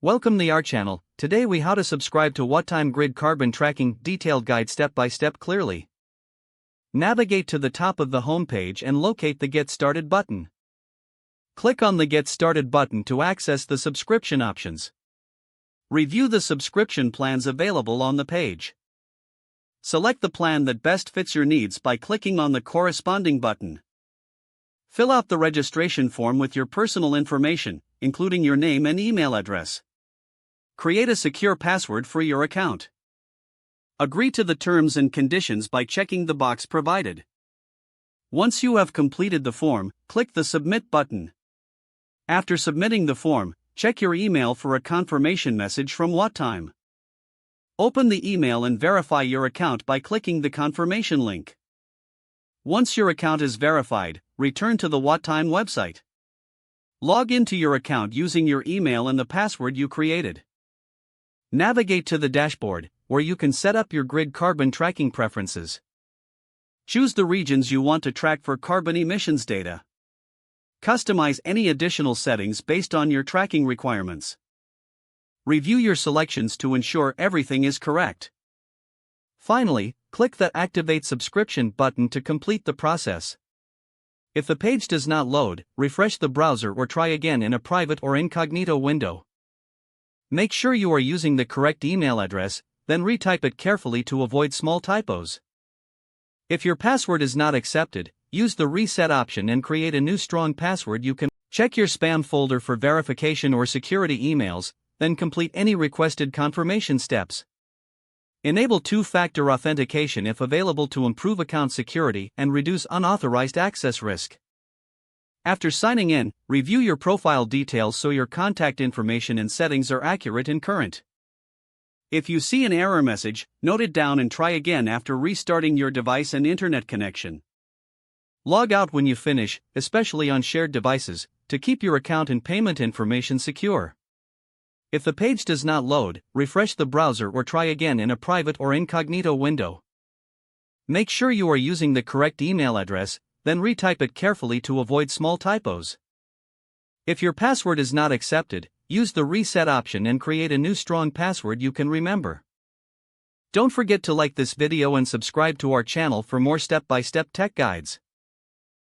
Welcome to our channel. Today we how to subscribe to WattTime Grid Carbon Tracking Detailed Guide step by step clearly. Navigate to the top of the home page and locate the Get Started button. Click on the Get Started button to access the subscription options. Review the subscription plans available on the page. Select the plan that best fits your needs by clicking on the corresponding button. Fill out the registration form with your personal information, including your name and email address. Create a secure password for your account. Agree to the terms and conditions by checking the box provided. Once you have completed the form, click the Submit button. After submitting the form, check your email for a confirmation message from WattTime. Open the email and verify your account by clicking the confirmation link. Once your account is verified, return to the WattTime website. Log into your account using your email and the password you created. Navigate to the dashboard, where you can set up your grid carbon tracking preferences. Choose the regions you want to track for carbon emissions data. Customize any additional settings based on your tracking requirements. Review your selections to ensure everything is correct. Finally, click the Activate Subscription button to complete the process. If the page does not load, refresh the browser or try again in a private or incognito window. Make sure you are using the correct email address, then retype it carefully to avoid small typos. If your password is not accepted, use the Reset option and create a new strong password. You can check your spam folder for verification or security emails, then complete any requested confirmation steps. Enable two-factor authentication if available to improve account security and reduce unauthorized access risk. After signing in, review your profile details so your contact information and settings are accurate and current. If you see an error message, note it down and try again after restarting your device and internet connection. Log out when you finish, especially on shared devices, to keep your account and payment information secure. If the page does not load, refresh the browser or try again in a private or incognito window. Make sure you are using the correct email address, then retype it carefully to avoid small typos. If your password is not accepted, use the Reset option and create a new strong password you can remember. Don't forget to like this video and subscribe to our channel for more step-by-step tech guides.